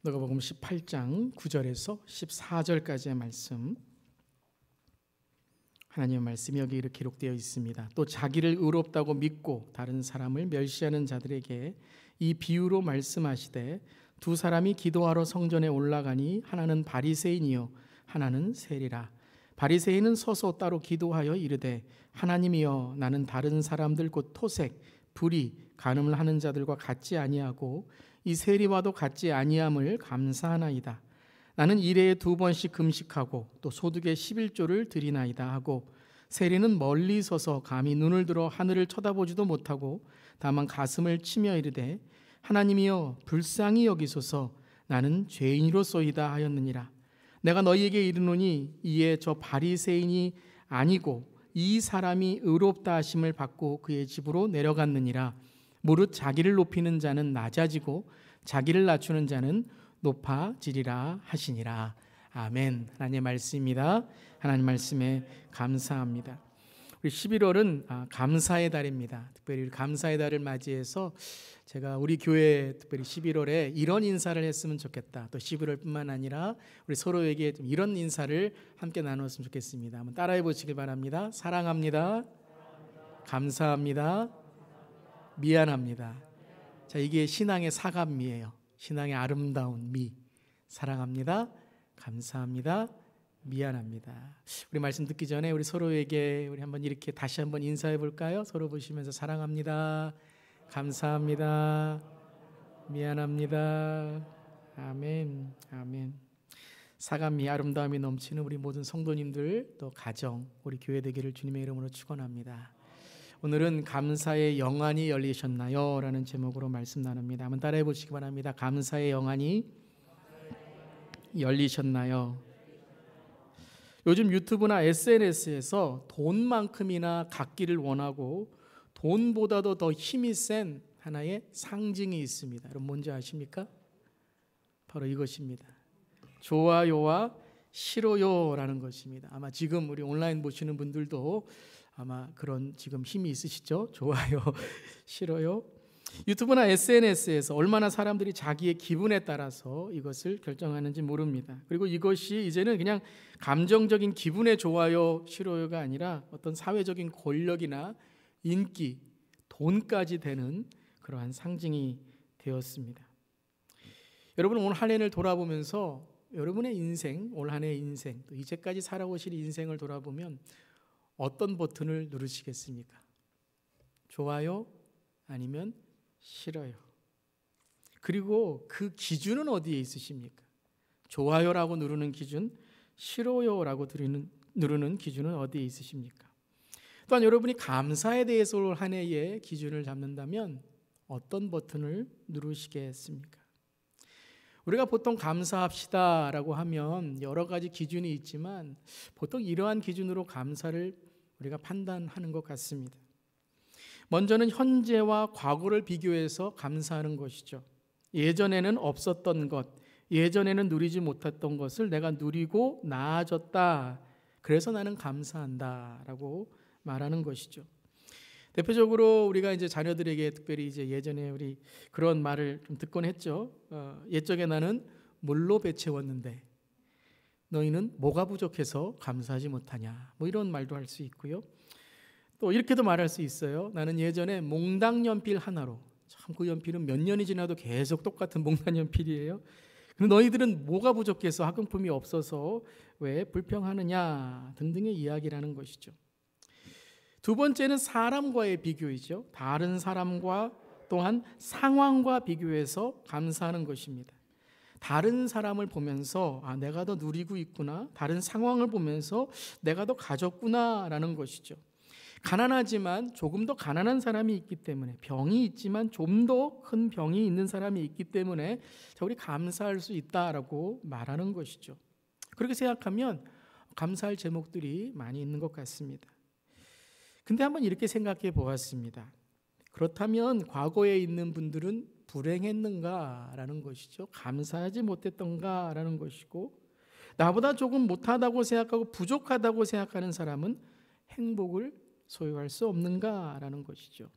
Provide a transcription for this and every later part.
누가복음 18장 9절에서 14절까지의 말씀, 하나님의 말씀이 여기 이렇게 기록되어 있습니다. 또 자기를 의롭다고 믿고 다른 사람을 멸시하는 자들에게 이 비유로 말씀하시되, 두 사람이 기도하러 성전에 올라가니 하나는 바리새인이요 하나는 세리라. 바리새인은 서서 따로 기도하여 이르되, 하나님이여, 나는 다른 사람들 곧 토색, 불의, 간음을 하는 자들과 같지 아니하고 이 세리와도 같지 아니함을 감사하나이다. 나는 일해에 2번씩 금식하고 또 소득의 11조를 드리나이다 하고, 세리는 멀리 서서 감히 눈을 들어 하늘을 쳐다보지도 못하고 다만 가슴을 치며 이르되, 하나님이여, 불쌍히 여기소서, 나는 죄인이로소이다 하였느니라. 내가 너희에게 이르노니 이에 저 바리새인이 아니고 이 사람이 의롭다 하심을 받고 그의 집으로 내려갔느니라. 무릇 자기를 높이는 자는 낮아지고 자기를 낮추는 자는 높아지리라 하시니라. 아멘. 하나님의 말씀입니다. 하나님 말씀에 감사합니다. 우리 11월은 감사의 달입니다. 특별히 감사의 달을 맞이해서 제가 우리 교회 특별히 11월에 이런 인사를 했으면 좋겠다. 또 11월뿐만 아니라 우리 서로에게 좀 이런 인사를 함께 나눴으면 좋겠습니다. 한번 따라해 보시길 바랍니다. 사랑합니다. 감사합니다. 미안합니다. 자, 이게 신앙의 사감미예요. 신앙의 아름다운 미. 사랑합니다. 감사합니다. 미안합니다. 우리 말씀 듣기 전에 우리 서로에게 우리 한번 이렇게 다시 한번 인사해 볼까요? 서로 보시면서 사랑합니다. 감사합니다. 미안합니다. 아멘. 아멘. 사감미, 아름다움이 넘치는 우리 모든 성도님들, 또 가정, 우리 교회 되기를 주님의 이름으로 축원합니다. 오늘은 감사의 영안이 열리셨나요? 라는 제목으로 말씀 나눕니다. 한번 따라해 보시기 바랍니다. 감사의 영안이 열리셨나요? 요즘 유튜브나 SNS에서 돈만큼이나 갖기를 원하고 돈보다도 더 힘이 센 하나의 상징이 있습니다. 여러분 뭔지 아십니까? 바로 이것입니다. 좋아요와 싫어요라는 것입니다. 아마 지금 우리 온라인 보시는 분들도 아마 그런 지금 힘이 있으시죠? 좋아요, 싫어요. 유튜브나 SNS에서 얼마나 사람들이 자기의 기분에 따라서 이것을 결정하는지 모릅니다. 그리고 이것이 이제는 그냥 감정적인 기분의 좋아요, 싫어요가 아니라 어떤 사회적인 권력이나 인기, 돈까지 되는 그러한 상징이 되었습니다. 여러분 오늘 한 해를 돌아보면서 여러분의 인생, 올 한 해의 인생, 또 이제까지 살아오실 인생을 돌아보면 어떤 버튼을 누르시겠습니까? 좋아요? 아니면 싫어요? 그리고 그 기준은 어디에 있으십니까? 좋아요라고 누르는 기준, 싫어요라고 누르는 기준은 어디에 있으십니까? 또한 여러분이 감사에 대해서 올 한 해의 기준을 잡는다면 어떤 버튼을 누르시겠습니까? 우리가 보통 감사합시다라고 하면 여러 가지 기준이 있지만 보통 이러한 기준으로 감사를 우리가 판단하는 것 같습니다. 먼저는 현재와 과거를 비교해서 감사하는 것이죠. 예전에는 없었던 것, 예전에는 누리지 못했던 것을 내가 누리고 나아졌다. 그래서 나는 감사한다라고 말하는 것이죠. 대표적으로 우리가 이제 자녀들에게 특별히 이제 예전에 우리 그런 말을 좀 듣곤 했죠. 옛적에 나는 물로 배 채웠는데 너희는 뭐가 부족해서 감사하지 못하냐. 뭐 이런 말도 할 수 있고요. 또 이렇게도 말할 수 있어요. 나는 예전에 몽당 연필 하나로, 참 그 연필은 몇 년이 지나도 계속 똑같은 몽당 연필이에요. 근데 너희들은 뭐가 부족해서 학용품이 없어서 왜 불평하느냐 등등의 이야기라는 것이죠. 두 번째는 사람과의 비교이죠. 다른 사람과 또한 상황과 비교해서 감사하는 것입니다. 다른 사람을 보면서 내가 더 누리고 있구나, 다른 상황을 보면서 내가 더 가졌구나 라는 것이죠. 가난하지만 조금 더 가난한 사람이 있기 때문에, 병이 있지만 좀 더 큰 병이 있는 사람이 있기 때문에 우리 감사할 수 있다라고 말하는 것이죠. 그렇게 생각하면 감사할 제목들이 많이 있는 것 같습니다. 근데 한번 이렇게 생각해 보았습니다. 그렇다면 과거에 있는 분들은 불행했는가라는 것이죠. 감사하지 못했던가라는 것이고, 나보다 조금 못하다고 생각하고 부족하다고 생각하는 사람은 행복을 소유할 수 없는가라는 것이죠.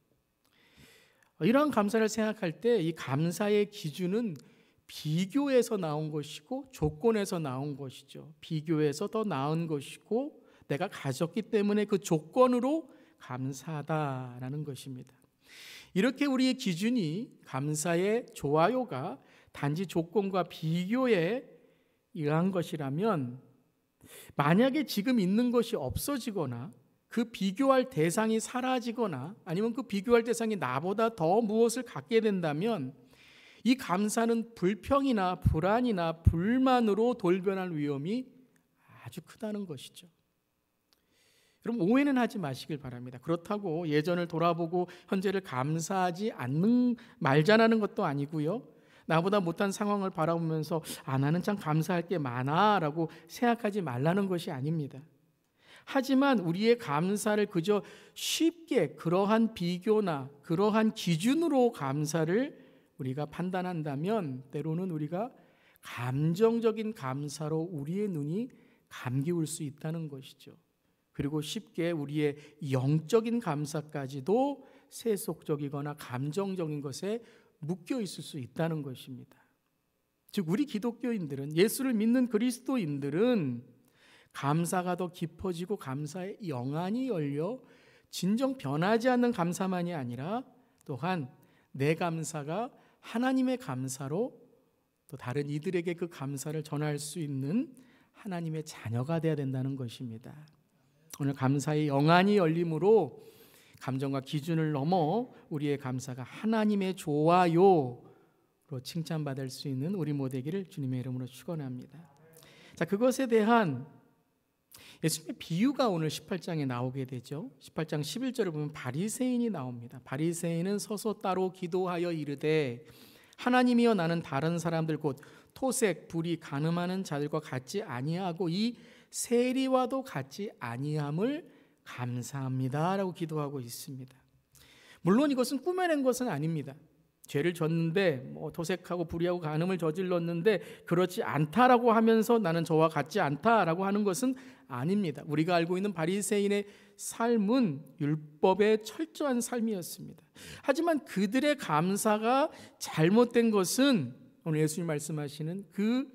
이러한 감사를 생각할 때 이 감사의 기준은 비교에서 나온 것이고 조건에서 나온 것이죠. 비교에서 더 나은 것이고 내가 가졌기 때문에 그 조건으로 감사하다라는 것입니다. 이렇게 우리의 기준이 감사의 좋아요가 단지 조건과 비교에 의한 것이라면, 만약에 지금 있는 것이 없어지거나 그 비교할 대상이 사라지거나 아니면 그 비교할 대상이 나보다 더 무엇을 갖게 된다면 이 감사는 불평이나 불안이나 불만으로 돌변할 위험이 아주 크다는 것이죠. 그럼 오해는 하지 마시길 바랍니다. 그렇다고 예전을 돌아보고 현재를 감사하지 말자라는 것도 아니고요. 나보다 못한 상황을 바라보면서 나는 참 감사할 게 많아 라고 생각하지 말라는 것이 아닙니다. 하지만 우리의 감사를 그저 쉽게 그러한 비교나 그러한 기준으로 감사를 우리가 판단한다면 때로는 우리가 감정적인 감사로 우리의 눈이 감기울 수 있다는 것이죠. 그리고 쉽게 우리의 영적인 감사까지도 세속적이거나 감정적인 것에 묶여 있을 수 있다는 것입니다. 즉 우리 기독교인들은, 예수를 믿는 그리스도인들은 감사가 더 깊어지고 감사의 영안이 열려 진정 변하지 않는 감사만이 아니라 또한 내 감사가 하나님의 감사로 또 다른 이들에게 그 감사를 전할 수 있는 하나님의 자녀가 되어야 된다는 것입니다. 오늘 감사의 영안이 열림으로 감정과 기준을 넘어 우리의 감사가 하나님의 좋아요로 칭찬받을 수 있는 우리 모두 되기를 주님의 이름으로 축원합니다. 자, 그것에 대한 예수님의 비유가 오늘 18장에 나오게 되죠. 18장 11절을 보면 바리새인이 나옵니다. 바리새인은 서서 따로 기도하여 이르되 하나님이여 나는 다른 사람들 곧 토색, 불의, 간음하는 자들과 같지 아니하고 이 세리와도 같지 아니함을 감사합니다 라고 기도하고 있습니다. 물론 이것은 꾸며낸 것은 아닙니다. 죄를 졌는데 토색하고 불의하고 간음을 저질렀는데 그렇지 않다라고 하면서 나는 저와 같지 않다라고 하는 것은 아닙니다. 우리가 알고 있는 바리새인의 삶은 율법의 철저한 삶이었습니다. 하지만 그들의 감사가 잘못된 것은 오늘 예수님 말씀하시는 그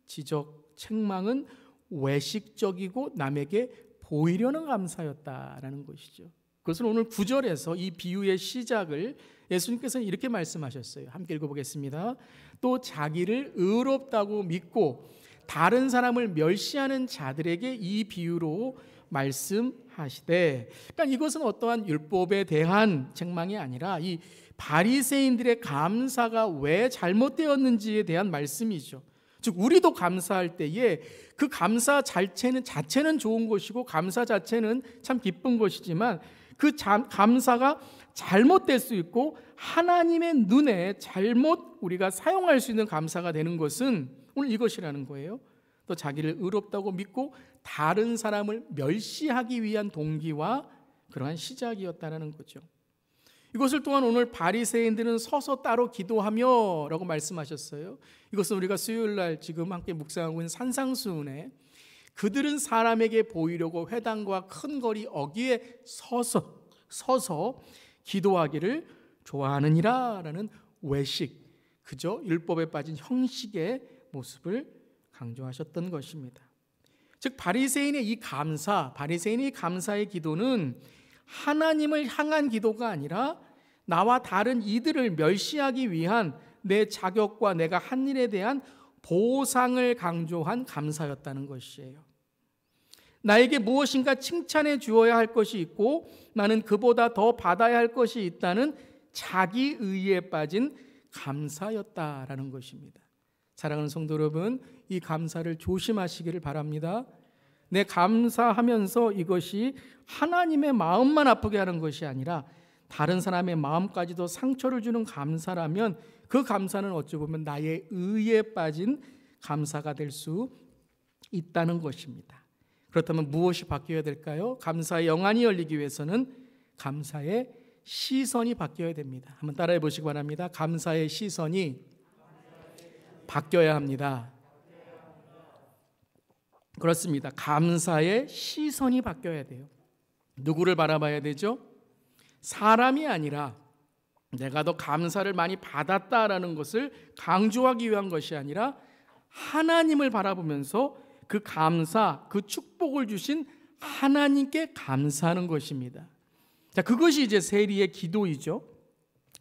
지적, 책망은 외식적이고 남에게 보이려는 감사였다라는 것이죠. 그것을 오늘 9절에서 이 비유의 시작을 예수님께서는 이렇게 말씀하셨어요. 함께 읽어보겠습니다. 또 자기를 의롭다고 믿고 다른 사람을 멸시하는 자들에게 이 비유로 말씀하시되, 그러니까 이것은 어떠한 율법에 대한 책망이 아니라 이 바리새인들의 감사가 왜 잘못되었는지에 대한 말씀이죠. 즉 우리도 감사할 때에 그 감사 자체는 좋은 것이고 감사 자체는 참 기쁜 것이지만 그 감사가 잘못될 수 있고 하나님의 눈에 잘못 우리가 사용할 수 있는 감사가 되는 것은 오늘 이것이라는 거예요. 또 자기를 의롭다고 믿고 다른 사람을 멸시하기 위한 동기와 그러한 시작이었다는 거죠. 이것을 또한 오늘 바리새인들은 서서 따로 기도하며 라고 말씀하셨어요. 이것은 우리가 수요일날 지금 함께 묵상하고 있는 산상수훈에 그들은 사람에게 보이려고 회당과 큰 거리 어귀에 서서 기도하기를 좋아하느니라 라는 외식, 그저 율법에 빠진 형식의 모습을 강조하셨던 것입니다. 즉 바리새인의 이 감사의 기도는 하나님을 향한 기도가 아니라 나와 다른 이들을 멸시하기 위한 내 자격과 내가 한 일에 대한 보상을 강조한 감사였다는 것이에요. 나에게 무엇인가 칭찬해 주어야 할 것이 있고 나는 그보다 더 받아야 할 것이 있다는 자기의에 빠진 감사였다라는 것입니다. 사랑하는 성도 여러분, 이 감사를 조심하시기를 바랍니다. 내 감사하면서 이것이 하나님의 마음만 아프게 하는 것이 아니라 다른 사람의 마음까지도 상처를 주는 감사라면 그 감사는 어찌 보면 나의 의에 빠진 감사가 될 수 있다는 것입니다. 그렇다면 무엇이 바뀌어야 될까요? 감사의 영안이 열리기 위해서는 감사의 시선이 바뀌어야 됩니다. 한번 따라해 보시기 바랍니다. 감사의 시선이 바뀌어야 합니다. 그렇습니다. 감사의 시선이 바뀌어야 돼요. 누구를 바라봐야 되죠? 사람이 아니라 내가 더 감사를 많이 받았다라는 것을 강조하기 위한 것이 아니라 하나님을 바라보면서 그 감사, 그 축복을 주신 하나님께 감사하는 것입니다. 자, 그것이 이제 세리의 기도이죠.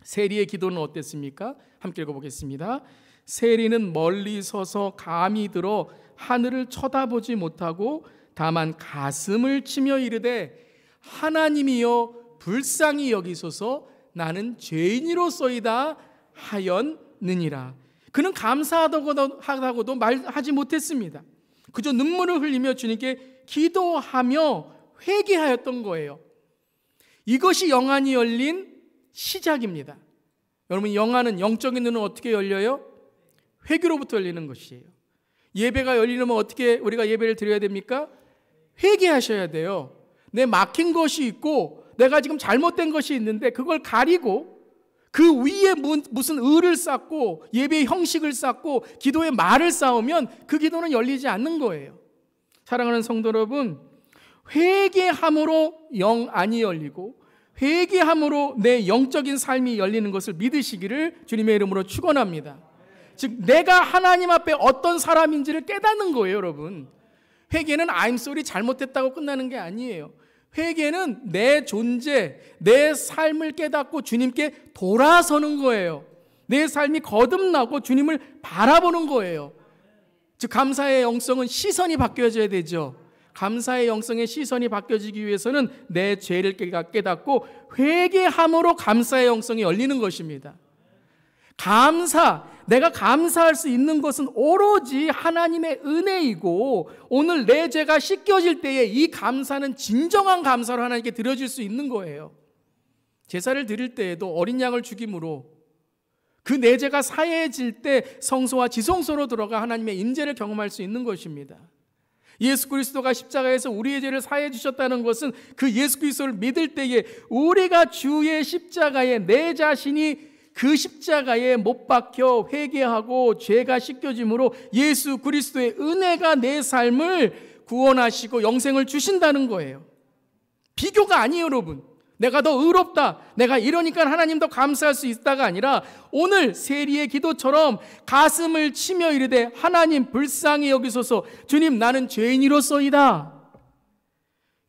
세리의 기도는 어땠습니까? 함께 읽어보겠습니다. 세리는 멀리 서서 감이 들어 하늘을 쳐다보지 못하고 다만 가슴을 치며 이르되 하나님이여 불쌍히 여기소서 나는 죄인이로소이다 하였느니라. 그는 감사하다고도 말하지 못했습니다. 그저 눈물을 흘리며 주님께 기도하며 회개하였던 거예요. 이것이 영안이 열린 시작입니다. 여러분, 영안은, 영적인 눈은 어떻게 열려요? 회개로부터 열리는 것이에요. 예배가 열리려면 어떻게 우리가 예배를 드려야 됩니까? 회개하셔야 돼요. 내 막힌 것이 있고 내가 지금 잘못된 것이 있는데 그걸 가리고 그 위에 무슨 의를 쌓고 예배의 형식을 쌓고 기도의 말을 쌓으면 그 기도는 열리지 않는 거예요. 사랑하는 성도 여러분, 회개함으로 영안이 열리고 회개함으로 내 영적인 삶이 열리는 것을 믿으시기를 주님의 이름으로 축원합니다. 즉 내가 하나님 앞에 어떤 사람인지를 깨닫는 거예요. 여러분, 회개는 I'm sorry 잘못했다고 끝나는 게 아니에요. 회개는 내 존재, 내 삶을 깨닫고 주님께 돌아서는 거예요. 내 삶이 거듭나고 주님을 바라보는 거예요. 즉 감사의 영성은 시선이 바뀌어져야 되죠. 감사의 영성의 시선이 바뀌어지기 위해서는 내 죄를 깨닫고 회개함으로 감사의 영성이 열리는 것입니다. 내가 감사할 수 있는 것은 오로지 하나님의 은혜이고 오늘 내 죄가 씻겨질 때에 이 감사는 진정한 감사로 하나님께 드려질 수 있는 거예요. 제사를 드릴 때에도 어린 양을 죽임으로 그 내 죄가 사해질 때 성소와 지성소로 들어가 하나님의 임재를 경험할 수 있는 것입니다. 예수 그리스도가 십자가에서 우리의 죄를 사해 주셨다는 것은 그 예수 그리스도를 믿을 때에 우리가 주의 십자가에 내 자신이 그 십자가에 못 박혀 회개하고 죄가 씻겨짐으로 예수 그리스도의 은혜가 내 삶을 구원하시고 영생을 주신다는 거예요. 비교가 아니에요. 여러분, 내가 더 의롭다, 내가 이러니까 하나님 더 감사할 수 있다가 아니라 오늘 세리의 기도처럼 가슴을 치며 이르되 하나님 불쌍히 여기소서 주님 나는 죄인이로소이다.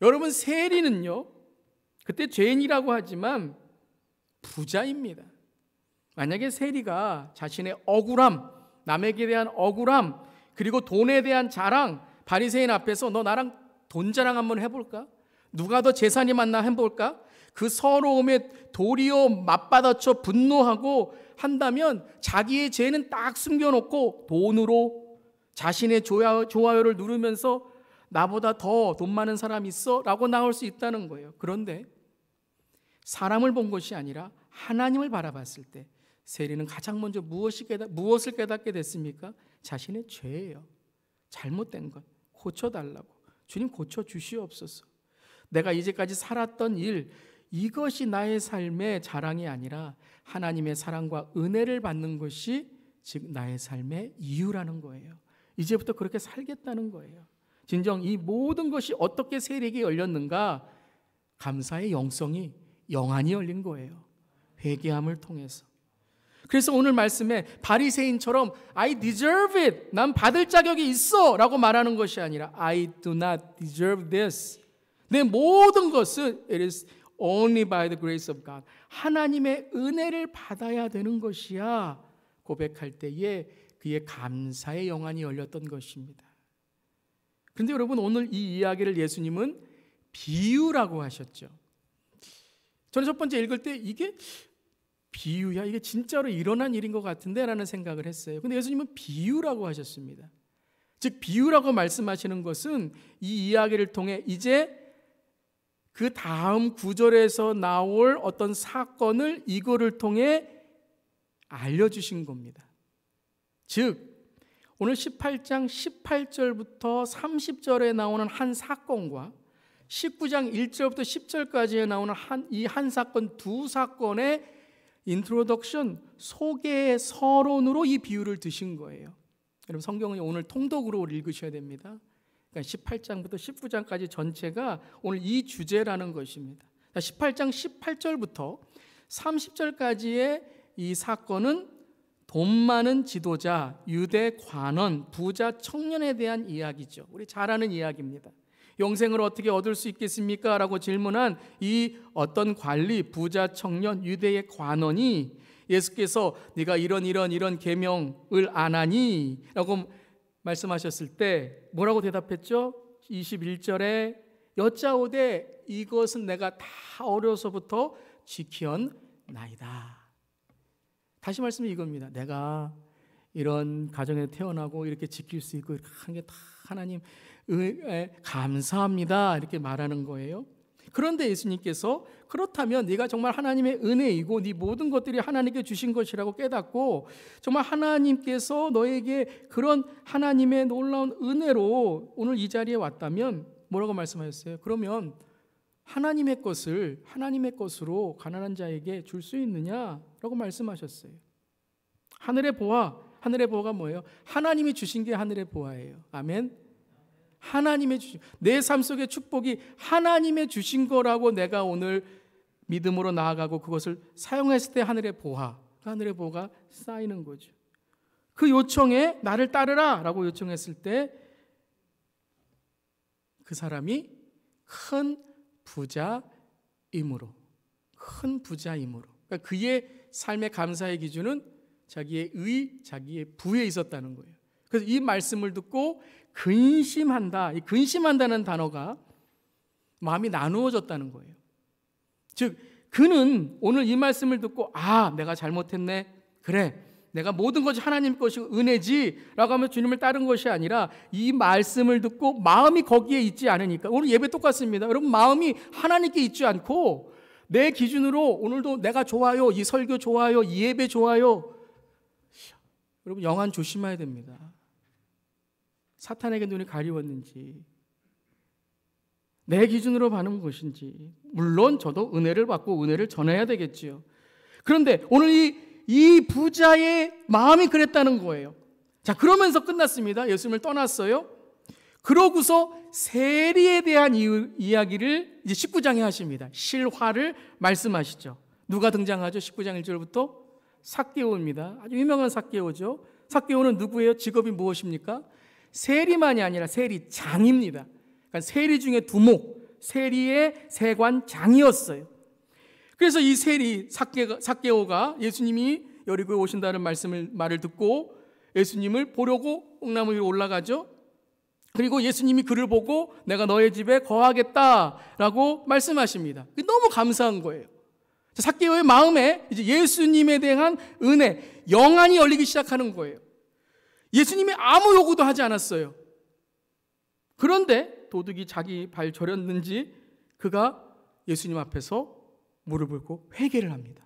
여러분, 세리는요 그때 죄인이라고 하지만 부자입니다. 만약에 세리가 자신의 억울함, 남에게 대한 억울함, 그리고 돈에 대한 자랑, 바리새인 앞에서 너 나랑 돈 자랑 한번 해볼까? 누가 더 재산이 많나 해볼까? 그 서러움에 도리어 맞받아쳐 분노하고 한다면 자기의 죄는 딱 숨겨놓고 돈으로 자신의 좋아요를 누르면서 나보다 더 돈 많은 사람 있어? 라고 나올 수 있다는 거예요. 그런데 사람을 본 것이 아니라 하나님을 바라봤을 때 세리는 가장 먼저 무엇을 깨닫게 됐습니까? 자신의 죄예요. 잘못된 것 고쳐달라고. 주님 고쳐주시옵소서. 내가 이제까지 살았던 일, 이것이 나의 삶의 자랑이 아니라 하나님의 사랑과 은혜를 받는 것이 즉 나의 삶의 이유라는 거예요. 이제부터 그렇게 살겠다는 거예요. 진정 이 모든 것이 어떻게 세리에게 열렸는가? 감사의 영성이 영안이 열린 거예요. 회개함을 통해서. 그래서 오늘 말씀에 바리새인처럼 I deserve it, 난 받을 자격이 있어 라고 말하는 것이 아니라 I do not deserve this, 내 모든 것은 it is only by the grace of God, 하나님의 은혜를 받아야 되는 것이야 고백할 때에 그의 감사의 영안이 열렸던 것입니다. 그런데 여러분, 오늘 이 이야기를 예수님은 비유라고 하셨죠. 저는 첫 번째 읽을 때 이게 비유야? 이게 진짜로 일어난 일인 것 같은데? 라는 생각을 했어요. 근데 예수님은 비유라고 하셨습니다. 즉 비유라고 말씀하시는 것은 이 이야기를 통해 이제 그 다음 구절에서 나올 어떤 사건을 이거를 통해 알려주신 겁니다. 즉 오늘 18장 18절부터 30절에 나오는 한 사건과 19장 1절부터 10절까지에 나오는 이 한 사건, 두 사건의 인트로덕션, 소개의 서론으로 이 비유를 드신 거예요. 여러분, 성경은 오늘 통독으로 읽으셔야 됩니다. 그러니까 18장부터 19장까지 전체가 오늘 이 주제라는 것입니다. 18장 18절부터 30절까지의 이 사건은 돈 많은 지도자, 유대 관원, 부자 청년에 대한 이야기죠. 우리 잘 아는 이야기입니다. 영생을 어떻게 얻을 수 있겠습니까? 라고 질문한 이 어떤 관리, 부자 청년, 유대의 관원이 예수께서 네가 이런 계명을 안 하니? 라고 말씀하셨을 때 뭐라고 대답했죠? 21절에 여짜오되 이것은 내가 다 어려서부터 지키었나이다. 다시 말씀이 이겁니다. 내가 이런 가정에 태어나고 이렇게 지킬 수 있고 이렇게 하는 게 다 하나님 감사합니다. 이렇게 말하는 거예요. 그런데 예수님께서 그렇다면 네가 정말 하나님의 은혜이고 네 모든 것들이 하나님께 주신 것이라고 깨닫고 정말 하나님께서 너에게 그런 하나님의 놀라운 은혜로 오늘 이 자리에 왔다면 뭐라고 말씀하셨어요? 그러면 하나님의 것으로 가난한 자에게 줄 수 있느냐라고 말씀하셨어요. 하늘의 보화가 뭐예요? 하나님이 주신 게 하늘의 보화예요. 아멘. 하나님의 주신, 내 삶 속의 축복이 하나님의 주신 거라고 내가 오늘 믿음으로 나아가고 그것을 사용했을 때 하늘의 보화가 쌓이는 거죠. 그 요청에 나를 따르라 라고 요청했을 때 그 사람이 큰 부자임으로 그러니까 그의 삶의 감사의 기준은 자기의 자기의 부에 있었다는 거예요. 그래서 이 말씀을 듣고 근심한다. 이 근심한다는 단어가 마음이 나누어졌다는 거예요. 즉 그는 오늘 이 말씀을 듣고 내가 잘못했네. 그래. 내가 모든 것이 하나님 것이 은혜지 라고 하면 주님을 따른 것이 아니라 이 말씀을 듣고 마음이 거기에 있지 않으니까 오늘 예배 똑같습니다. 여러분 마음이 하나님께 있지 않고 내 기준으로 오늘도 내가 좋아요. 이 설교 좋아요. 이 예배 좋아요. 여러분 영안 조심해야 됩니다. 사탄에게 눈이 가리웠는지 내 기준으로 받는 것인지 물론 저도 은혜를 받고 은혜를 전해야 되겠지요. 그런데 오늘 이 부자의 마음이 그랬다는 거예요. 자, 그러면서 끝났습니다. 예수님을 떠났어요. 그러고서 세리에 대한 이야기를 이제 19장에 하십니다. 실화를 말씀하시죠. 누가 등장하죠? 19장 1절부터 삭개오입니다. 아주 유명한 삭개오죠. 삭개오는 누구예요? 직업이 무엇입니까? 세리만이 아니라 세리장입니다. 그러니까 세리 중에 두목, 세리의 세관장이었어요. 그래서 이 세리 삭개오가 예수님이 여리고에 오신다는 말을 듣고 예수님을 보려고 뽕나무 위로 올라가죠. 그리고 예수님이 그를 보고 내가 너의 집에 거하겠다라고 말씀하십니다. 너무 감사한 거예요. 삭개오의 마음에 이제 예수님에 대한 은혜, 영안이 열리기 시작하는 거예요. 예수님이 아무 요구도 하지 않았어요. 그런데 도둑이 자기 발 저렸는지 그가 예수님 앞에서 무릎을 꿇고 회개를 합니다.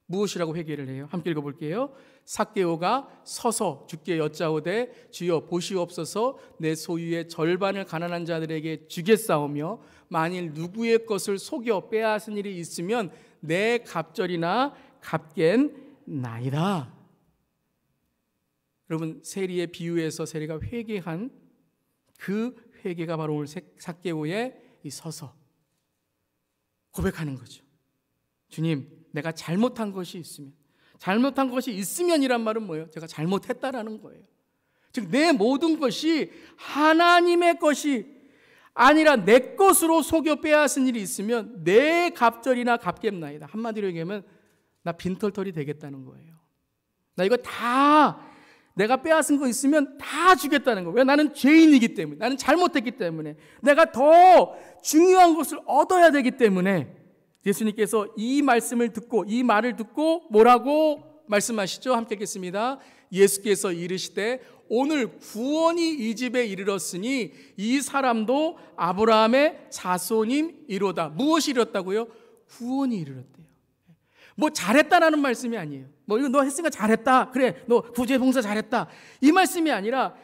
무엇이라고 회개를 해요? 함께 읽어볼게요. 삭개오가 서서 주께 여짜오되 주여 보시옵소서 내 소유의 절반을 가난한 자들에게 주겠사오며 만일 누구의 것을 속여 빼앗은 일이 있으면 내 갑절이나 갚겠나이다. 여러분 세리의 비유에서 세리가 회개한 그 회개가 바로 오늘 삭개오의 이 서서 고백하는 거죠. 주님, 내가 잘못한 것이 있으면이란 말은 뭐예요? 제가 잘못했다라는 거예요. 즉 내 모든 것이 하나님의 것이 아니라 내 것으로 속여 빼앗은 일이 있으면 내 갑절이나 갚겠나이다. 한마디로 얘기하면 나 빈털털이 되겠다는 거예요. 나 이거 다 내가 빼앗은 거 있으면 다 주겠다는 거예요. 왜? 나는 죄인이기 때문에, 나는 잘못했기 때문에, 내가 더 중요한 것을 얻어야 되기 때문에 예수님께서 이 말씀을 듣고 이 말을 듣고 뭐라고 말씀하시죠? 함께 읽겠습니다. 예수께서 이르시되 오늘 구원이 이 집에 이르렀으니 이 사람도 아브라함의 자손임이로다. 무엇이 이르렀다고요? 구원이 이르렀대요. 뭐 잘했다라는 말씀이 아니에요. 뭐 이거 너 했으니까 잘했다. 그래, 너 구제 봉사 잘했다. 이 말씀이 아니라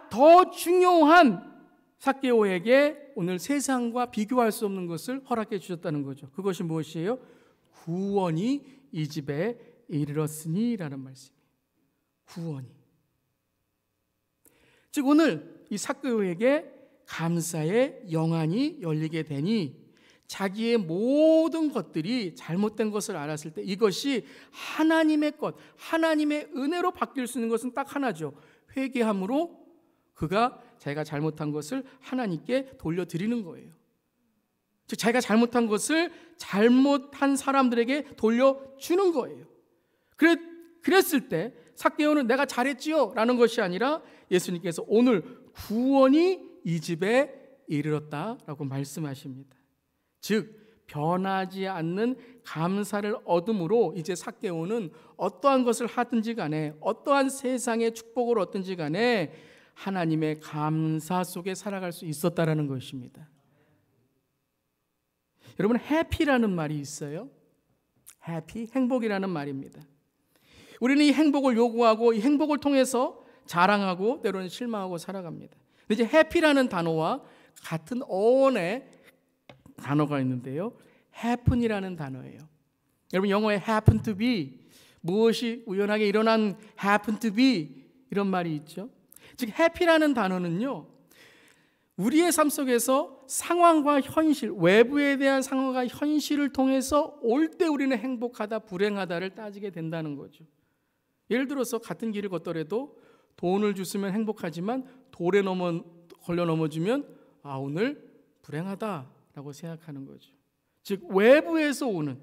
더 중요한 삭개오에게 오늘 세상과 비교할 수 없는 것을 허락해 주셨다는 거죠. 그것이 무엇이에요? 구원이 이 집에 이르렀으니 라는 말씀이에요. 구원이. 즉 오늘 이 삭개오에게 감사의 영안이 열리게 되니 자기의 모든 것들이 잘못된 것을 알았을 때 이것이 하나님의 것, 하나님의 은혜로 바뀔 수 있는 것은 딱 하나죠. 회개함으로 그가 자기가 잘못한 것을 하나님께 돌려드리는 거예요. 즉 자기가 잘못한 것을 잘못한 사람들에게 돌려주는 거예요. 그랬을 때 삭개오는 내가 잘했지요 라는 것이 아니라 예수님께서 오늘 구원이 이 집에 이르렀다라고 말씀하십니다. 즉 변하지 않는 감사를 얻음으로 이제 삭개오는 어떠한 것을 하든지 간에 어떠한 세상의 축복을 얻든지 간에 하나님의 감사 속에 살아갈 수 있었다라는 것입니다. 여러분 해피라는 말이 있어요. 해피, 행복이라는 말입니다. 우리는 이 행복을 요구하고 이 행복을 통해서 자랑하고 때로는 실망하고 살아갑니다. 근데 이제 해피라는 단어와 같은 어원의 단어가 있는데요. happen이라는 단어예요. 여러분 영어에 happen to be, 무엇이 우연하게 일어난 happen to be 이런 말이 있죠. 즉 happy라는 단어는요. 우리의 삶 속에서 상황과 현실, 외부에 대한 상황과 현실을 통해서 올 때 우리는 행복하다, 불행하다를 따지게 된다는 거죠. 예를 들어서 같은 길을 걷더라도 돈을 주시면 행복하지만 돌에 걸려 넘어지면 오늘 불행하다라고 생각하는 거죠. 즉 외부에서 오는,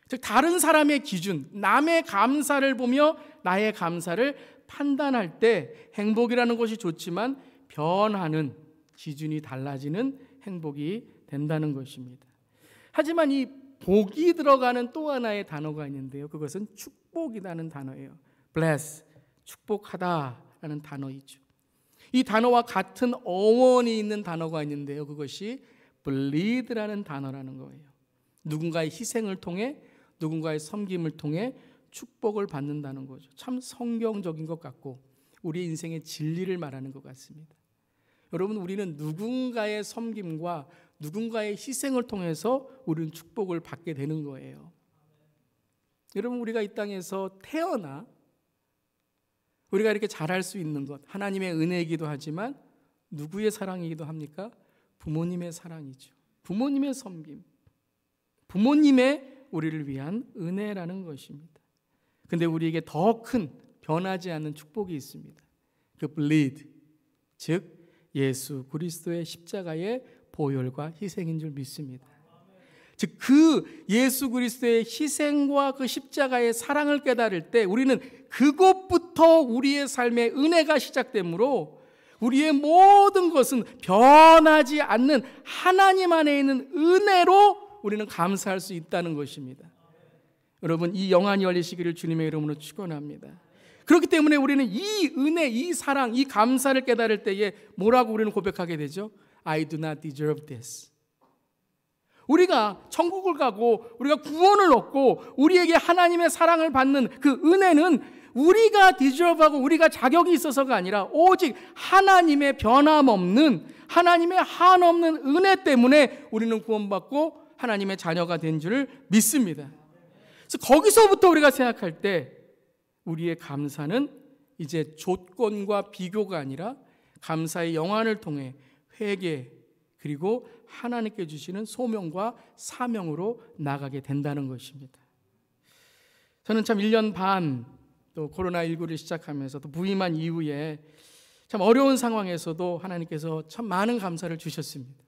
즉 다른 사람의 기준, 남의 감사를 보며 나의 감사를 판단할 때 행복이라는 것이 좋지만 변하는 기준이 달라지는 행복이 된다는 것입니다. 하지만 이 복이 들어가는 또 하나의 단어가 있는데요. 그것은 축복이라는 단어예요. bless, 축복하다라는 단어이죠. 이 단어와 같은 어원이 있는 단어가 있는데요. 그것이 bleed라는 단어라는 거예요. 누군가의 희생을 통해, 누군가의 섬김을 통해 축복을 받는다는 거죠. 참 성경적인 것 같고 우리 인생의 진리를 말하는 것 같습니다. 여러분 우리는 누군가의 섬김과 누군가의 희생을 통해서 우리는 축복을 받게 되는 거예요. 여러분 우리가 이 땅에서 태어나 우리가 이렇게 잘할 수 있는 것, 하나님의 은혜이기도 하지만 누구의 사랑이기도 합니까? 부모님의 사랑이죠. 부모님의 섬김, 부모님의 우리를 위한 은혜라는 것입니다. 근데 우리에게 더 큰 변하지 않는 축복이 있습니다. 그 bleed, 즉 예수 그리스도의 십자가의 보혈과 희생인 줄 믿습니다. 즉 그 예수 그리스도의 희생과 그 십자가의 사랑을 깨달을 때 우리는 그것부터 우리의 삶의 은혜가 시작되므로 우리의 모든 것은 변하지 않는 하나님 안에 있는 은혜로 우리는 감사할 수 있다는 것입니다. 여러분 이 영안이 열리시기를 주님의 이름으로 축원합니다. 그렇기 때문에 우리는 이 은혜, 이 사랑, 이 감사를 깨달을 때에 뭐라고 우리는 고백하게 되죠? I do not deserve this. 우리가 천국을 가고 우리가 구원을 얻고 우리에게 하나님의 사랑을 받는 그 은혜는 우리가 deserve하고 우리가 자격이 있어서가 아니라 오직 하나님의 변함없는, 하나님의 한없는 은혜 때문에 우리는 구원받고 하나님의 자녀가 된 줄을 믿습니다. 그래서 거기서부터 우리가 생각할 때 우리의 감사는 이제 조건과 비교가 아니라 감사의 영안을 통해 회개 그리고 하나님께 주시는 소명과 사명으로 나가게 된다는 것입니다. 저는 참 1년 반 또 코로나19를 시작하면서 또 부임한 이후에 참 어려운 상황에서도 하나님께서 참 많은 감사를 주셨습니다.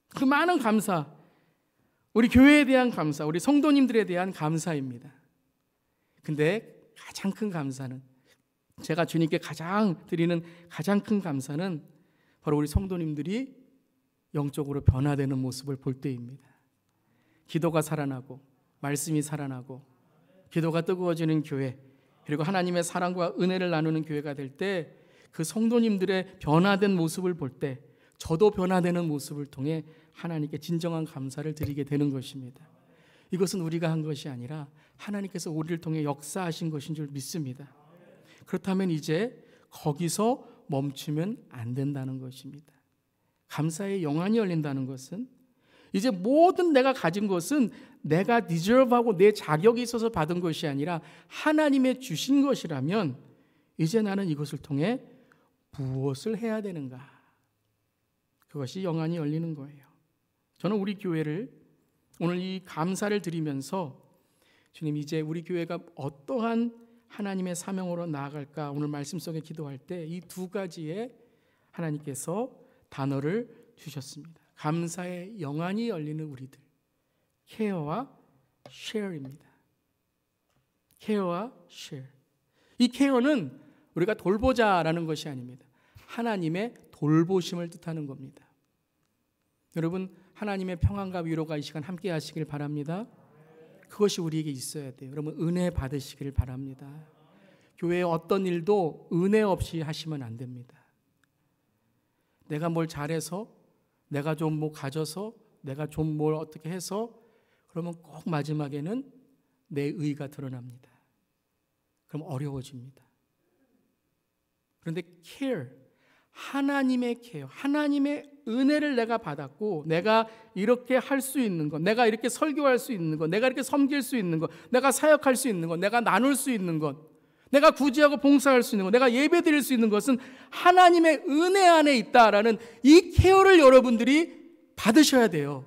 그 많은 감사, 우리 교회에 대한 감사, 우리 성도님들에 대한 감사입니다. 근데 가장 큰 감사는, 제가 주님께 드리는 가장 큰 감사는 바로 우리 성도님들이 영적으로 변화되는 모습을 볼 때입니다. 기도가 살아나고 말씀이 살아나고 기도가 뜨거워지는 교회, 그리고 하나님의 사랑과 은혜를 나누는 교회가 될 때 그 성도님들의 변화된 모습을 볼 때 저도 변화되는 모습을 통해 하나님께 진정한 감사를 드리게 되는 것입니다. 이것은 우리가 한 것이 아니라 하나님께서 우리를 통해 역사하신 것인 줄 믿습니다. 그렇다면 이제 거기서 멈추면 안 된다는 것입니다. 감사의 영안이 열린다는 것은 이제 모든 내가 가진 것은 내가 deserve하고 내 자격이 있어서 받은 것이 아니라 하나님의 주신 것이라면 이제 나는 이것을 통해 무엇을 해야 되는가? 그것이 영안이 열리는 거예요. 저는 우리 교회를 오늘 이 감사를 드리면서 주님, 이제 우리 교회가 어떠한 하나님의 사명으로 나아갈까 오늘 말씀 속에 기도할 때 이 두 가지의 하나님께서 단어를 주셨습니다. 감사의 영안이 열리는 우리들, 케어와 쉐어입니다. 케어와 쉐어. 이 케어는 우리가 돌보자라는 것이 아닙니다. 하나님의 돌보심을 뜻하는 겁니다. 여러분, 하나님의 평안과 위로가 이 시간 함께 하시길 바랍니다. 그것이 우리에게 있어야 돼요. 여러분, 은혜 받으시길 바랍니다. 교회의 어떤 일도 은혜 없이 하시면 안 됩니다. 내가 뭘 잘해서, 내가 좀 뭐 가져서, 내가 좀 뭘 어떻게 해서, 그러면 꼭 마지막에는 내 의가 드러납니다. 그럼 어려워집니다. 그런데 care, 하나님의 케어, 하나님의 은혜를 내가 받았고, 내가 이렇게 할 수 있는 것, 내가 이렇게 설교할 수 있는 것, 내가 이렇게 섬길 수 있는 것, 내가 사역할 수 있는 것, 내가 나눌 수 있는 것, 내가 구제하고 봉사할 수 있는 것, 내가 예배 드릴 수 있는 것은 하나님의 은혜 안에 있다라는 이 케어를 여러분들이 받으셔야 돼요.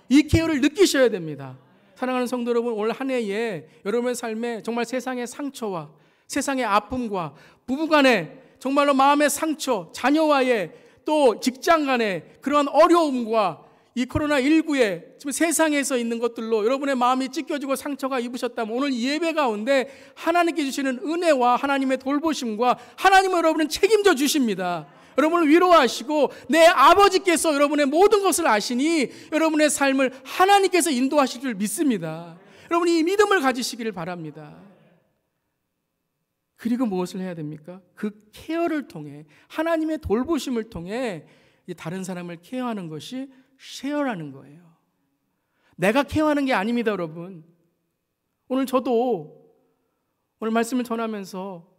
이 케어를 느끼셔야 됩니다. 사랑하는 성도 여러분, 올 한 해에 여러분의 삶에 정말 세상의 상처와 세상의 아픔과 부부간의 정말로 마음의 상처, 자녀와의 또 직장 간의 그러한 어려움과 이 코로나19에 지금 세상에서 있는 것들로 여러분의 마음이 찢겨지고 상처가 입으셨다면 오늘 예배 가운데 하나님께 주시는 은혜와 하나님의 돌보심과 하나님은 여러분은 책임져 주십니다. 여러분을 위로하시고 내 아버지께서 여러분의 모든 것을 아시니 여러분의 삶을 하나님께서 인도하실 줄 믿습니다. 여러분이 이 믿음을 가지시기를 바랍니다. 그리고 무엇을 해야 됩니까? 그 케어를 통해, 하나님의 돌보심을 통해 다른 사람을 케어하는 것이 쉐어라는 거예요. 내가 케어하는 게 아닙니다, 여러분. 오늘 저도 오늘 말씀을 전하면서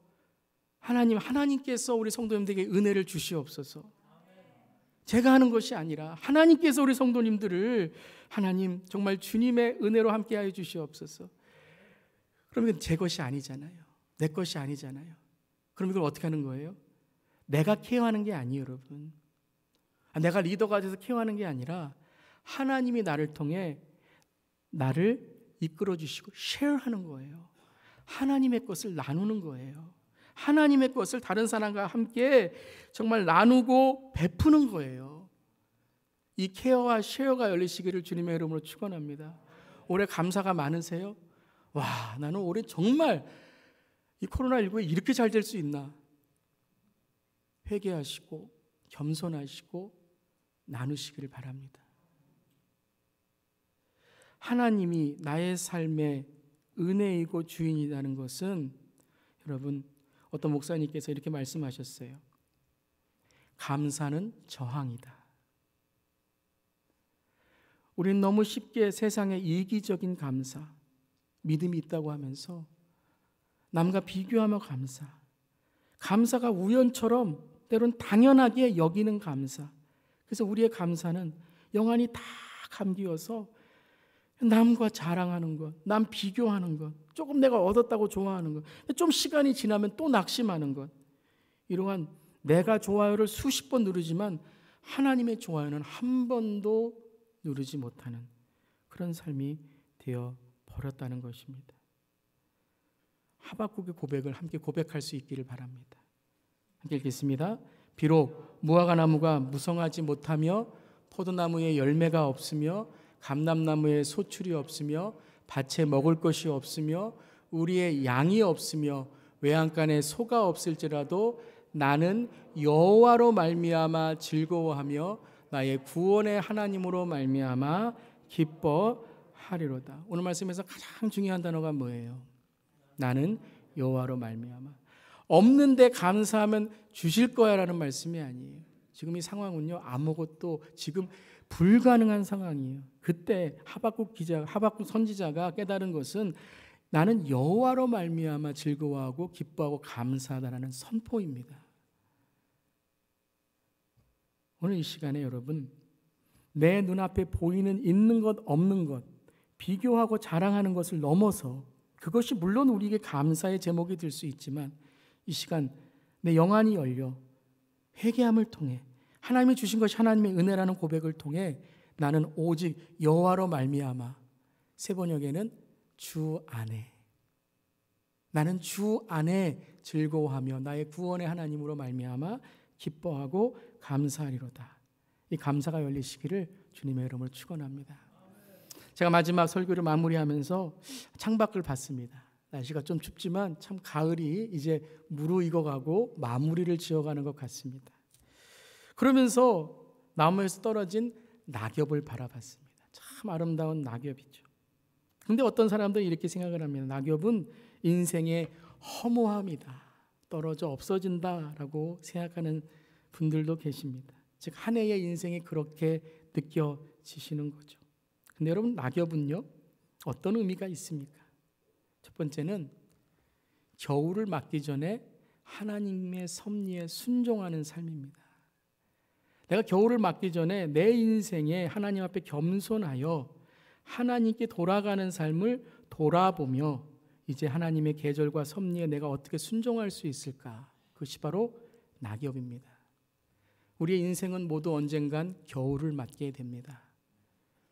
하나님께서 우리 성도님들에게 은혜를 주시옵소서. 제가 하는 것이 아니라 하나님께서 우리 성도님들을 하나님 정말 주님의 은혜로 함께하여 주시옵소서. 그러면 제 것이 아니잖아요. 내 것이 아니잖아요. 그럼 이걸 어떻게 하는 거예요? 내가 케어하는 게 아니에요, 여러분. 내가 리더가 돼서 케어하는 게 아니라 하나님이 나를 통해 나를 이끌어 주시고 쉐어하는 거예요. 하나님의 것을 나누는 거예요. 하나님의 것을 다른 사람과 함께 정말 나누고 베푸는 거예요. 이 케어와 쉐어가 열리시기를 주님의 이름으로 축원합니다. 올해 감사가 많으세요? 와, 나는 올해 정말 이 코로나19에 이렇게 잘 될 수 있나? 회개하시고 겸손하시고 나누시기를 바랍니다. 하나님이 나의 삶의 은혜이고 주인이라는 것은 여러분, 어떤 목사님께서 이렇게 말씀하셨어요. 감사는 저항이다. 우리는 너무 쉽게 세상의 이기적인 감사, 믿음이 있다고 하면서 남과 비교하며 감사가 우연처럼 때론 당연하게 여기는 감사. 그래서 우리의 감사는 영안이 다 감기어서 남과 자랑하는 것, 남 비교하는 것, 조금 내가 얻었다고 좋아하는 것, 좀 시간이 지나면 또 낙심하는 것, 이러한 내가 좋아요를 수십 번 누르지만 하나님의 좋아요는 한 번도 누르지 못하는 그런 삶이 되어 버렸다는 것입니다. 하박국의 고백을 함께 고백할 수 있기를 바랍니다. 함께 읽겠습니다. 비록 무화과 나무가 무성하지 못하며 포도나무에 열매가 없으며 감람나무에 소출이 없으며 밭에 먹을 것이 없으며 우리의 양이 없으며 외양간에 소가 없을지라도 나는 여호와로 말미암아 즐거워하며 나의 구원의 하나님으로 말미암아 기뻐하리로다. 오늘 말씀에서 가장 중요한 단어가 뭐예요? 나는 여호와로 말미암아. 없는데 감사하면 주실 거야라는 말씀이 아니에요. 지금 이 상황은요, 아무것도 지금 불가능한 상황이에요. 그때 하박국 선지자가 깨달은 것은 나는 여호와로 말미암아 즐거워하고 기뻐하고 감사하다라는 선포입니다. 오늘 이 시간에 여러분, 내 눈앞에 보이는 있는 것 없는 것 비교하고 자랑하는 것을 넘어서, 그것이 물론 우리에게 감사의 제목이 될 수 있지만 이 시간 내 영안이 열려 회개함을 통해 하나님이 주신 것이 하나님의 은혜라는 고백을 통해 나는 오직 여호와로 말미암아. 세 번역에는 주 안에. 나는 주 안에 즐거워하며 나의 구원의 하나님으로 말미암아 기뻐하고 감사하리로다. 이 감사가 열리시기를 주님의 이름으로 축원합니다. 제가 마지막 설교를 마무리하면서 창밖을 봤습니다. 날씨가 좀 춥지만 참 가을이 이제 무르익어가고 마무리를 지어가는 것 같습니다. 그러면서 나무에서 떨어진 낙엽을 바라봤습니다. 참 아름다운 낙엽이죠. 근데 어떤 사람들은 이렇게 생각을 합니다. 낙엽은 인생의 허무함이다. 떨어져 없어진다라고 생각하는 분들도 계십니다. 즉 한 해의 인생이 그렇게 느껴지시는 거죠. 근데 여러분, 낙엽은요, 어떤 의미가 있습니까? 첫 번째는 겨울을 맞기 전에 하나님의 섭리에 순종하는 삶입니다. 내가 겨울을 맞기 전에 내 인생에 하나님 앞에 겸손하여 하나님께 돌아가는 삶을 돌아보며 이제 하나님의 계절과 섭리에 내가 어떻게 순종할 수 있을까? 그것이 바로 낙엽입니다. 우리의 인생은 모두 언젠간 겨울을 맞게 됩니다.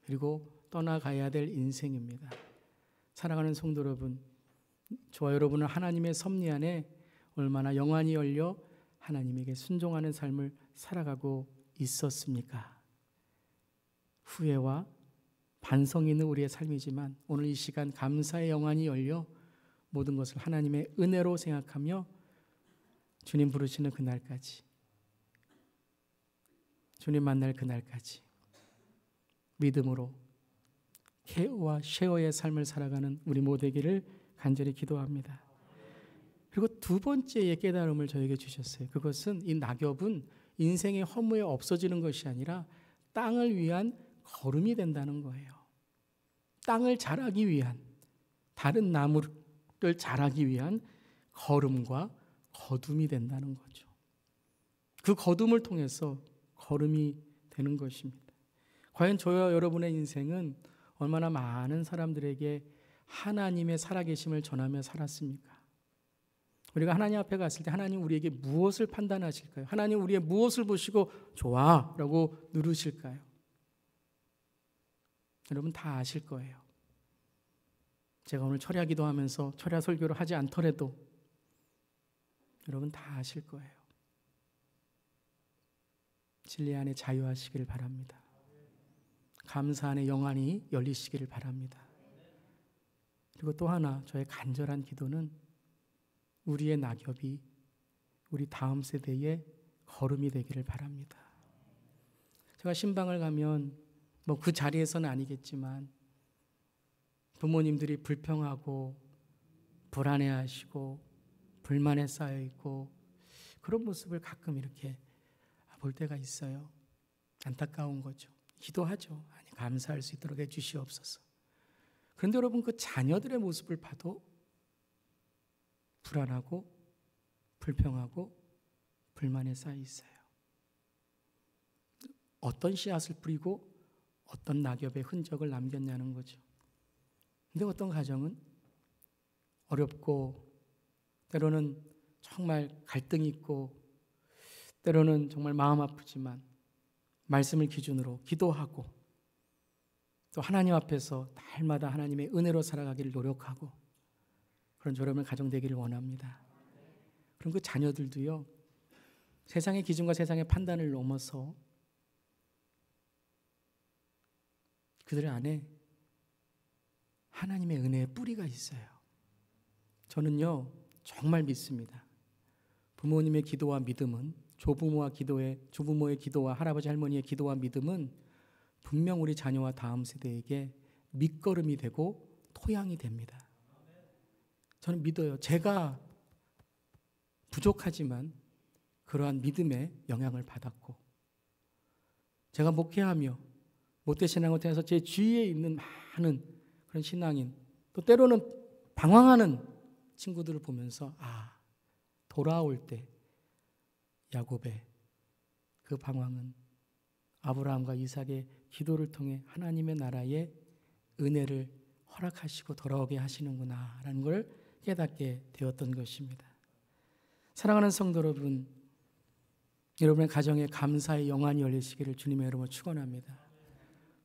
그리고 떠나가야 될 인생입니다. 사랑하는 성도 여러분, 저와 여러분은 하나님의 섭리 안에 얼마나 영안이 열려 하나님에게 순종하는 삶을 살아가고 있었습니까? 후회와 반성이 있는 우리의 삶이지만 오늘 이 시간 감사의 영안이 열려 모든 것을 하나님의 은혜로 생각하며 주님 부르시는 그날까지, 주님 만날 그날까지 믿음으로 케어와 쉐어의 삶을 살아가는 우리 모두에게를 간절히 기도합니다. 그리고 두 번째의 깨달음을 저에게 주셨어요. 그것은 이 낙엽은 인생의 허무에 없어지는 것이 아니라 땅을 위한 거름이 된다는 거예요. 땅을 자라기 위한, 다른 나무를 자라기 위한 거름과 거둠이 된다는 거죠. 그 거둠을 통해서 거름이 되는 것입니다. 과연 저와 여러분의 인생은 얼마나 많은 사람들에게 하나님의 살아계심을 전하며 살았습니까? 우리가 하나님 앞에 갔을 때 하나님 우리에게 무엇을 판단하실까요? 하나님 우리의 무엇을 보시고 좋아 라고 누르실까요? 여러분 다 아실 거예요. 제가 오늘 철야 기도하면서 철야 설교를 하지 않더라도 여러분 다 아실 거예요. 진리 안에 자유하시기를 바랍니다. 감사 안에 영안이 열리시기를 바랍니다. 그리고 또 하나 저의 간절한 기도는 우리의 낙엽이 우리 다음 세대의 걸음이 되기를 바랍니다. 제가 신방을 가면 뭐 그 자리에서는 아니겠지만 부모님들이 불평하고 불안해하시고 불만에 쌓여있고 그런 모습을 가끔 이렇게 볼 때가 있어요. 안타까운 거죠. 기도하죠. 아니, 감사할 수 있도록 해주시옵소서. 그런데 여러분 그 자녀들의 모습을 봐도 불안하고 불평하고 불만에 쌓여 있어요. 어떤 씨앗을 뿌리고 어떤 낙엽의 흔적을 남겼냐는 거죠. 근데 어떤 가정은 어렵고 때로는 정말 갈등이 있고 때로는 정말 마음 아프지만 말씀을 기준으로 기도하고 또 하나님 앞에서 날마다 하나님의 은혜로 살아가기를 노력하고 그런 저렴한 가정 되기를 원합니다. 그럼 그 자녀들도요, 세상의 기준과 세상의 판단을 넘어서 그들 안에 하나님의 은혜의 뿌리가 있어요. 저는요 정말 믿습니다. 부모님의 기도와 믿음은 조부모의 기도와 할아버지 할머니의 기도와 믿음은 분명 우리 자녀와 다음 세대에게 밑거름이 되고 토양이 됩니다. 저는 믿어요. 제가 부족하지만 그러한 믿음의 영향을 받았고 제가 목회하며 못되신앙을 통해서 제 주위에 있는 많은 그런 신앙인 또 때로는 방황하는 친구들을 보면서 돌아올 때 야곱의 그 방황은 아브라함과 이삭의 기도를 통해 하나님의 나라의 은혜를 허락하시고 돌아오게 하시는구나 라는 걸 깨닫게 되었던 것입니다. 사랑하는 성도 여러분, 여러분의 가정에 감사의 영안이 열리시기를 주님의 이름으로 축원합니다.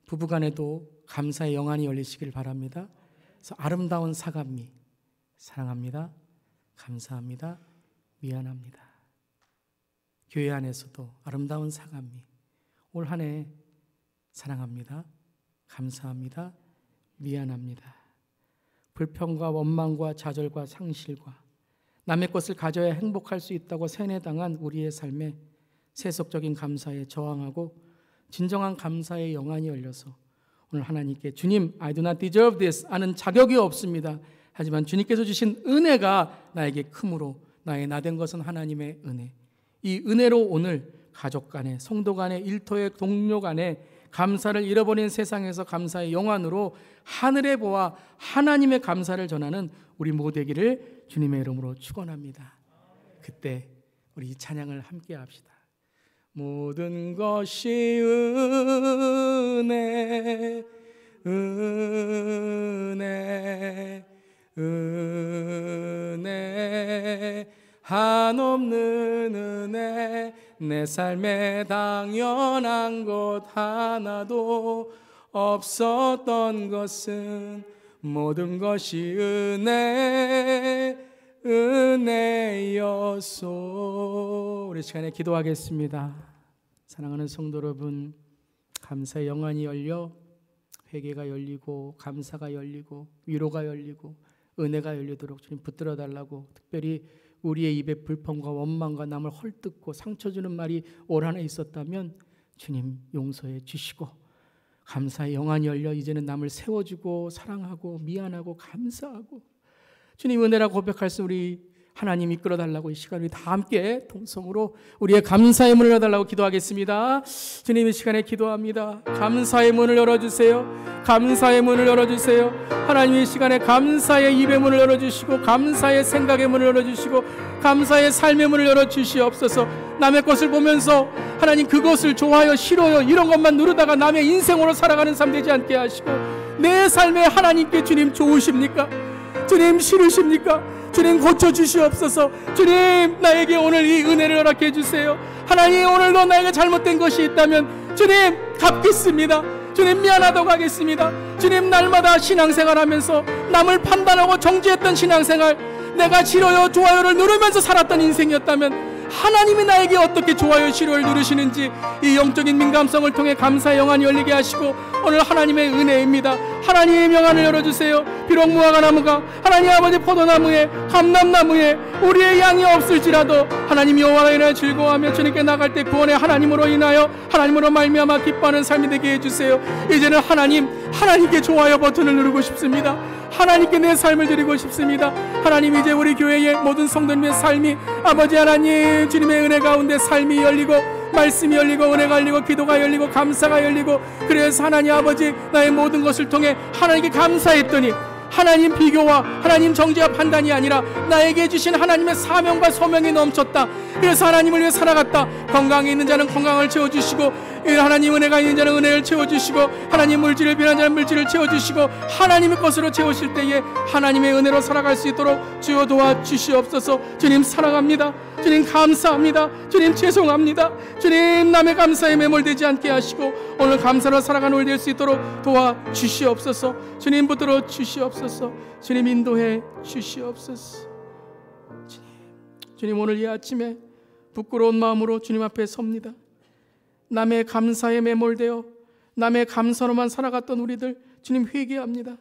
부부간에도 감사의 영안이 열리시길 바랍니다. 그래서 아름다운 사감미, 사랑합니다, 감사합니다, 미안합니다. 교회 안에서도 아름다운 사감미, 올 한 해 사랑합니다, 감사합니다, 미안합니다. 불평과 원망과 좌절과 상실과 남의 것을 가져야 행복할 수 있다고 세뇌당한 우리의 삶에 세속적인 감사에 저항하고 진정한 감사의 영안이 열려서 오늘 하나님께 주님, I do not deserve this 하는 자격이 없습니다. 하지만 주님께서 주신 은혜가 나에게 크므로 나의 나된 것은 하나님의 은혜. 이 은혜로 오늘 가족 간에, 성도 간에, 일터의 동료 간에 감사를 잃어버린 세상에서 감사의 영안으로 하늘에 보아 하나님의 감사를 전하는 우리 모두기를 주님의 이름으로 축원합니다. 그때 우리 이 찬양을 함께 합시다. 모든 것이 은혜, 은혜, 은혜, 한없는 은혜, 내 삶에 당연한 것 하나도 없었던 것은 모든 것이 은혜, 은혜였소. 우리 시간에 기도하겠습니다. 사랑하는 성도 여러분, 감사의 영안이 열려 회개가 열리고 감사가 열리고 위로가 열리고 은혜가 열리도록 주님 붙들어 달라고, 특별히 우리의 입에 불평과 원망과 남을 헐뜯고 상처 주는 말이 올 한 해 있었다면 주님 용서해 주시고, 감사의 영안이 열려 이제는 남을 세워주고 사랑하고 미안하고 감사하고 주님 은혜라고 고백할 수 우리 하나님 이끌어 달라고 이 시간 우리 다 함께 동성으로 우리의 감사의 문을 열어달라고 기도하겠습니다. 주님 이 시간에 기도합니다. 감사의 문을 열어주세요. 감사의 문을 열어주세요. 하나님 이 시간에 감사의 입의 문을 열어주시고 감사의 생각의 문을 열어주시고 감사의 삶의 문을 열어주시옵소서. 남의 것을 보면서 하나님 그것을 좋아요 싫어요 이런 것만 누르다가 남의 인생으로 살아가는 삶 되지 않게 하시고, 내 삶에 하나님께 주님 좋으십니까? 주님 싫으십니까? 주님 고쳐주시옵소서. 주님 나에게 오늘 이 은혜를 허락해 주세요. 하나님 오늘도 나에게 잘못된 것이 있다면 주님 갚겠습니다. 주님 미안하다고 하겠습니다. 주님 날마다 신앙생활하면서 남을 판단하고 정죄했던 신앙생활, 내가 싫어요 좋아요를 누르면서 살았던 인생이었다면 하나님이 나에게 어떻게 좋아요 싫어요를 누르시는지 이 영적인 민감성을 통해 감사의 영안이 열리게 하시고, 오늘 하나님의 은혜입니다. 하나님의 명안을 열어주세요. 비록 무화과 나무가 하나님 아버지 포도나무에 감람나무에 우리의 양이 없을지라도 하나님 여호와로 인하여 즐거워하며 주님께 나갈 때 구원의 하나님으로 인하여 하나님으로 말미암아 기뻐하는 삶이 되게 해주세요. 이제는 하나님께 좋아요 버튼을 누르고 싶습니다. 하나님께 내 삶을 드리고 싶습니다. 하나님 이제 우리 교회의 모든 성도님의 삶이 아버지 하나님 주님의 은혜 가운데 삶이 열리고 말씀이 열리고 은혜가 열리고 기도가 열리고 감사가 열리고, 그래서 하나님 아버지 나의 모든 것을 통해 하나님께 감사했더니 하나님 비교와 하나님 정죄와 판단이 아니라 나에게 주신 하나님의 사명과 소명이 넘쳤다. 그래서 하나님을 위해 살아갔다. 건강이 있는 자는 건강을 채워주시고 하나님 은혜가 있는 자는 은혜를 채워주시고 하나님 물질을 비난 자는 물질을 채워주시고 하나님의 것으로 채우실 때에 하나님의 은혜로 살아갈 수 있도록 주여 도와주시옵소서. 주님 사랑합니다. 주님 감사합니다. 주님 죄송합니다. 주님 남의 감사에 매몰되지 않게 하시고 오늘 감사로 살아가는 우리 될 수 있도록 도와주시옵소서. 주님 붙들어 주시옵소서. 주님 인도해 주시옵소서. 주님 오늘 이 아침에 부끄러운 마음으로 주님 앞에 섭니다. 남의 감사에 매몰되어 남의 감사로만 살아갔던 우리들 주님 회개합니다.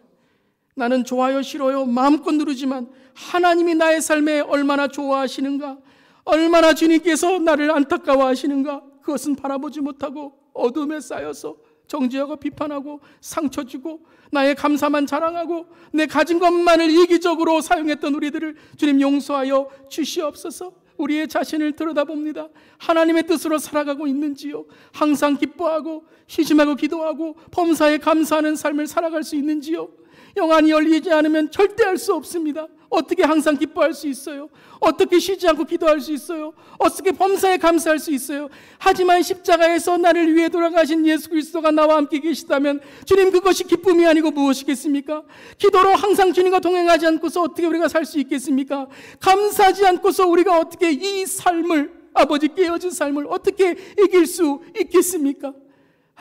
나는 좋아요 싫어요 마음껏 누르지만 하나님이 나의 삶에 얼마나 좋아하시는가, 얼마나 주님께서 나를 안타까워하시는가, 그것은 바라보지 못하고 어둠에 쌓여서 정죄하고 비판하고 상처 주고 나의 감사만 자랑하고 내 가진 것만을 이기적으로 사용했던 우리들을 주님 용서하여 주시옵소서. 우리의 자신을 들여다봅니다. 하나님의 뜻으로 살아가고 있는지요? 항상 기뻐하고 희심하고 기도하고 범사에 감사하는 삶을 살아갈 수 있는지요? 영안이 열리지 않으면 절대 할 수 없습니다. 어떻게 항상 기뻐할 수 있어요? 어떻게 쉬지 않고 기도할 수 있어요? 어떻게 범사에 감사할 수 있어요? 하지만 십자가에서 나를 위해 돌아가신 예수 그리스도가 나와 함께 계시다면 주님 그것이 기쁨이 아니고 무엇이겠습니까? 기도로 항상 주님과 동행하지 않고서 어떻게 우리가 살 수 있겠습니까? 감사하지 않고서 우리가 어떻게 이 삶을, 아버지 깨어진 삶을 어떻게 이길 수 있겠습니까?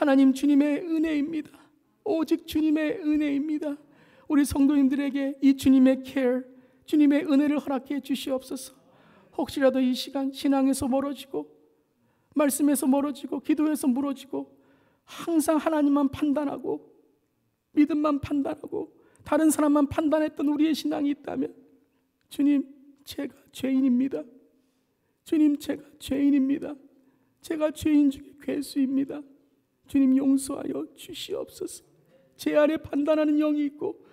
하나님 주님의 은혜입니다. 오직 주님의 은혜입니다. 우리 성도님들에게 이 주님의 케어, 주님의 은혜를 허락해 주시옵소서. 혹시라도 이 시간 신앙에서 멀어지고 말씀에서 멀어지고 기도에서 멀어지고 항상 하나님만 판단하고 믿음만 판단하고 다른 사람만 판단했던 우리의 신앙이 있다면, 주님, 제가 죄인입니다. 주님, 제가 죄인입니다. 제가 죄인 중에 괴수입니다. 주님, 용서하여 주시옵소서. 제 안에 판단하는 영이 있고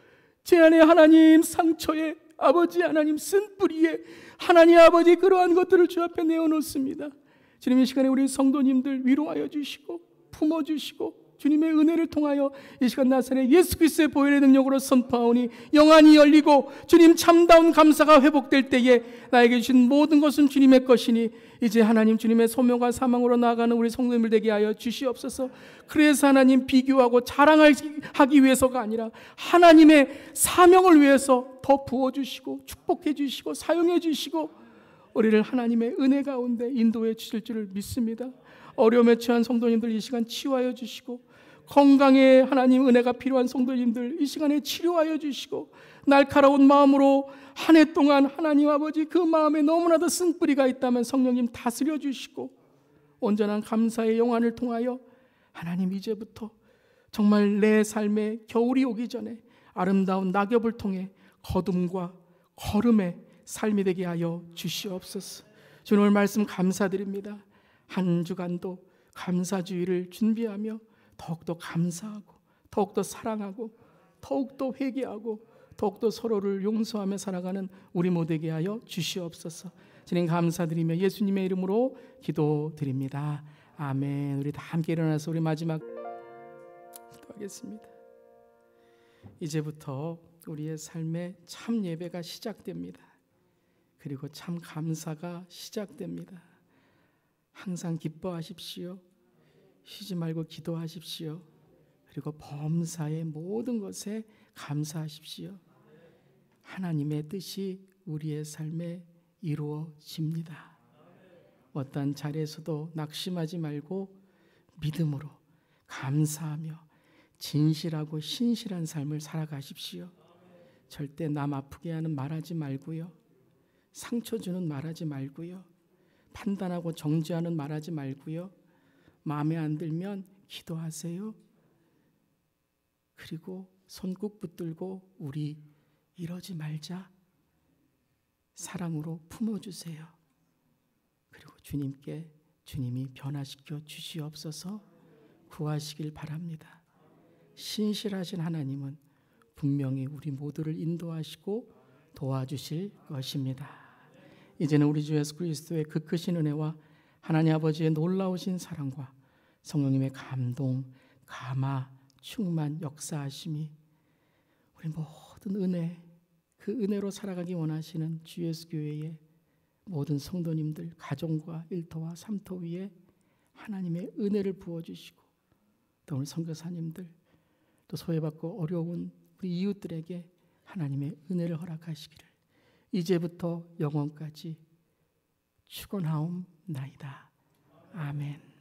제 안에 하나님 상처에 아버지 하나님 쓴뿌리에 하나님 아버지 그러한 것들을 주 앞에 내어놓습니다. 주님, 이 시간에 우리 성도님들 위로하여 주시고 품어주시고 주님의 은혜를 통하여 이 시간 나사렛 예수 그리스도의 보혈의 능력으로 선포하오니 영안이 열리고 주님 참다운 감사가 회복될 때에 나에게 주신 모든 것은 주님의 것이니 이제 하나님 주님의 소명과 사망으로 나아가는 우리 성도님들 되게 하여 주시옵소서. 그래서 하나님 비교하고 자랑하기 위해서가 아니라 하나님의 사명을 위해서 더 부어주시고 축복해 주시고 사용해 주시고 우리를 하나님의 은혜 가운데 인도해 주실 줄을 믿습니다. 어려움에 처한 성도님들 이 시간 치유하여 주시고, 건강에 하나님 은혜가 필요한 성도님들 이 시간에 치료하여 주시고, 날카로운 마음으로 한 해 동안 하나님 아버지 그 마음에 너무나도 쓴뿌리가 있다면 성령님 다스려 주시고, 온전한 감사의 영안을 통하여 하나님 이제부터 정말 내 삶에 겨울이 오기 전에 아름다운 낙엽을 통해 거듭과 걸음의 삶이 되게 하여 주시옵소서. 주님의 말씀 감사드립니다. 한 주간도 감사주의를 준비하며 더욱더 감사하고 더욱더 사랑하고 더욱더 회개하고 더욱더 서로를 용서하며 살아가는 우리 모두에게 하여 주시옵소서. 주님 감사드리며 예수님의 이름으로 기도드립니다. 아멘. 우리 다 함께 일어나서 우리 마지막 기도하겠습니다. 이제부터 우리의 삶에 참 예배가 시작됩니다. 그리고 참 감사가 시작됩니다. 항상 기뻐하십시오. 쉬지 말고 기도하십시오. 그리고 범사의 모든 것에 감사하십시오. 하나님의 뜻이 우리의 삶에 이루어집니다. 어떠한 자리에서도 낙심하지 말고 믿음으로 감사하며 진실하고 신실한 삶을 살아가십시오. 절대 남 아프게 하는 말하지 말고요. 상처 주는 말하지 말고요. 판단하고 정죄하는 말하지 말고요. 마음에 안 들면 기도하세요. 그리고 손 꾹 붙들고 우리 이러지 말자. 사랑으로 품어주세요. 그리고 주님께 주님이 변화시켜 주시옵소서 구하시길 바랍니다. 신실하신 하나님은 분명히 우리 모두를 인도하시고 도와주실 것입니다. 이제는 우리 주 예수 그리스도의 그 크신 은혜와 하나님 아버지의 놀라우신 사랑과 성령님의 감동, 감화, 충만, 역사하심이 우리 모든 은혜, 그 은혜로 살아가기 원하시는 주 예수 교회의 모든 성도님들, 가정과 일터와 삼터 위에 하나님의 은혜를 부어주시고, 또 우리 선교사님들, 또 소외받고 어려운 우리 이웃들에게 하나님의 은혜를 허락하시기를 이제부터 영원까지 축원하옵나이다. 아멘.